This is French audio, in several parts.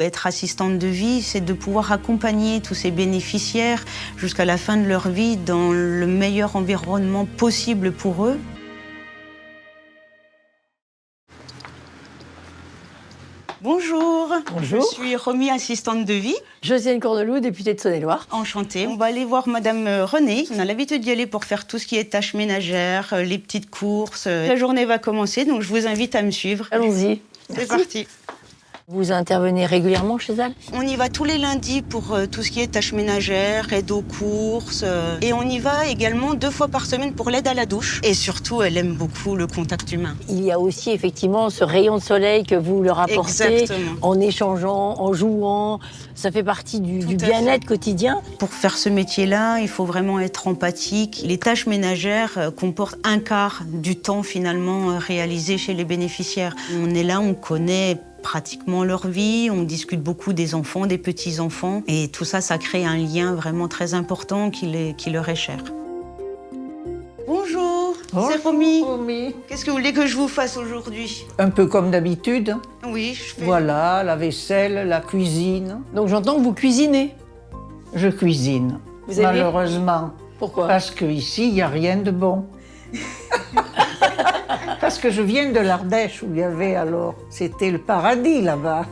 Être assistante de vie, c'est de pouvoir accompagner tous ces bénéficiaires jusqu'à la fin de leur vie dans le meilleur environnement possible pour eux. Bonjour. Bonjour. Je suis Romy, assistante de vie. Josiane Corneloup, députée de Saône-et-Loire. Enchantée. On va aller voir Madame Renée. On a l'habitude d'y aller pour faire tout ce qui est tâches ménagères, les petites courses. La journée va commencer, donc je vous invite à me suivre. Allons-y. C'est parti. Vous intervenez régulièrement chez elle? On y va tous les lundis pour tout ce qui est tâches ménagères, aide aux courses. Et on y va également 2 fois par semaine pour l'aide à la douche. Et surtout, elle aime beaucoup le contact humain. Il y a aussi effectivement ce rayon de soleil que vous leur apportez. Exactement. En échangeant, en jouant. Ça fait partie du bien-être quotidien. Pour faire ce métier-là, il faut vraiment être empathique. Les tâches ménagères comportent 1/4 du temps finalement réalisé chez les bénéficiaires. On est là, on connaît pratiquement leur vie, on discute beaucoup des enfants, des petits-enfants. Et tout ça, ça crée un lien vraiment très important qui leur est cher. Bonjour, c'est Romy. Romy. Qu'est-ce que vous voulez que je vous fasse aujourd'hui? Un peu comme d'habitude. Oui, je fais... Voilà, la vaisselle, la cuisine. Donc j'entends que vous cuisinez. Je cuisine. Vous aimez? Malheureusement. Pourquoi? Parce qu'ici, il n'y a rien de bon. Parce que je viens de l'Ardèche où il y avait alors... C'était le paradis là-bas.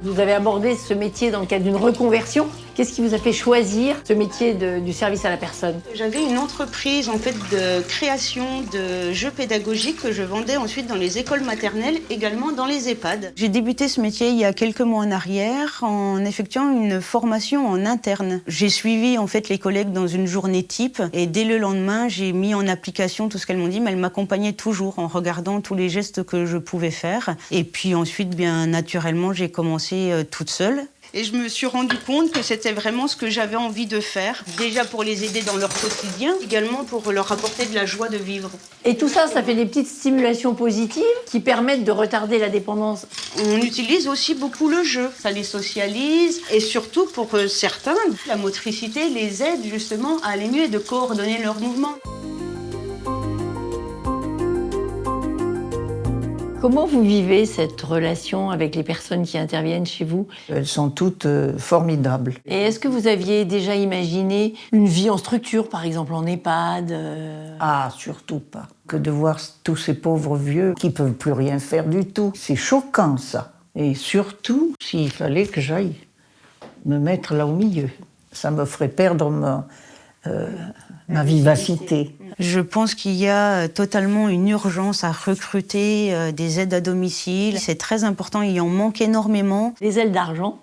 Vous avez abordé ce métier dans le cadre d'une reconversion. Qu'est-ce qui vous a fait choisir ce métier du service à la personne? J'avais une entreprise en fait de création de jeux pédagogiques que je vendais ensuite dans les écoles maternelles, également dans les EHPAD. J'ai débuté ce métier il y a quelques mois en arrière en effectuant une formation en interne. J'ai suivi en fait les collègues dans une journée type et dès le lendemain, j'ai mis en application tout ce qu'elles m'ont dit, mais elles m'accompagnaient toujours en regardant tous les gestes que je pouvais faire. Et puis ensuite, bien naturellement, j'ai commencé toute seule. Et je me suis rendu compte que c'était vraiment ce que j'avais envie de faire, déjà pour les aider dans leur quotidien, également pour leur apporter de la joie de vivre. Et tout ça, ça fait des petites stimulations positives qui permettent de retarder la dépendance. On utilise aussi beaucoup le jeu, ça les socialise et surtout pour certains, la motricité les aide justement à aller mieux et de coordonner leurs mouvements. Comment vous vivez cette relation avec les personnes qui interviennent chez vous? Elles sont toutes formidables. Et est-ce que vous aviez déjà imaginé une vie en structure, par exemple en EHPAD Ah, surtout pas. Que de voir tous ces pauvres vieux qui ne peuvent plus rien faire du tout. C'est choquant, ça. Et surtout, s'il fallait que j'aille me mettre là au milieu. Ça me ferait perdre ma vivacité. Je pense qu'il y a totalement une urgence à recruter des aides à domicile. C'est très important, il en manque énormément. Les ailes d'argent,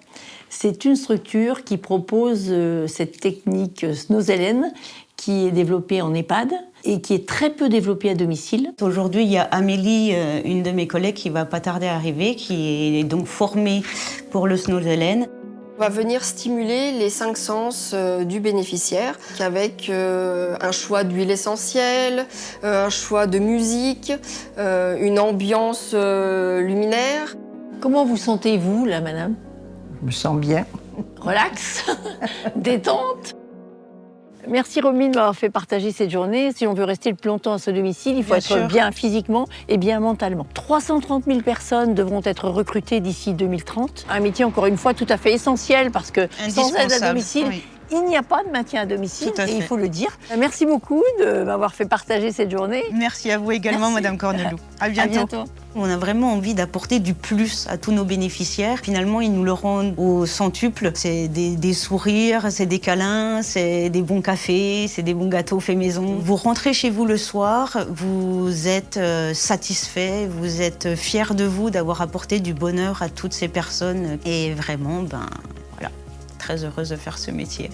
c'est une structure qui propose cette technique Snozellen qui est développée en EHPAD et qui est très peu développée à domicile. Aujourd'hui, il y a Amélie, une de mes collègues qui va pas tarder à arriver, qui est donc formée pour le Snozellen. On va venir stimuler les 5 sens du bénéficiaire avec un choix d'huile essentielle, un choix de musique, une ambiance luminaire. Comment vous sentez-vous là, madame? Je me sens bien. Relax, détente. Merci Romy de m'avoir fait partager cette journée. Si on veut rester le plus longtemps à ce domicile, il faut être bien physiquement et bien mentalement. 330 000 personnes devront être recrutées d'ici 2030. Un métier, encore une fois, tout à fait essentiel parce que sans aide à domicile, oui. Il n'y a pas de maintien à domicile, Tout à fait. et il faut le dire. Merci beaucoup de m'avoir fait partager cette journée. Merci à vous également, Merci. Madame Corneloup. À bientôt. À bientôt. On a vraiment envie d'apporter du plus à tous nos bénéficiaires. Finalement, ils nous le rendent au centuple. C'est des sourires, c'est des câlins, c'est des bons cafés, c'est des bons gâteaux faits maison. Vous rentrez chez vous le soir, vous êtes satisfait, vous êtes fiers de vous d'avoir apporté du bonheur à toutes ces personnes. Et vraiment, voilà, très heureuse de faire ce métier.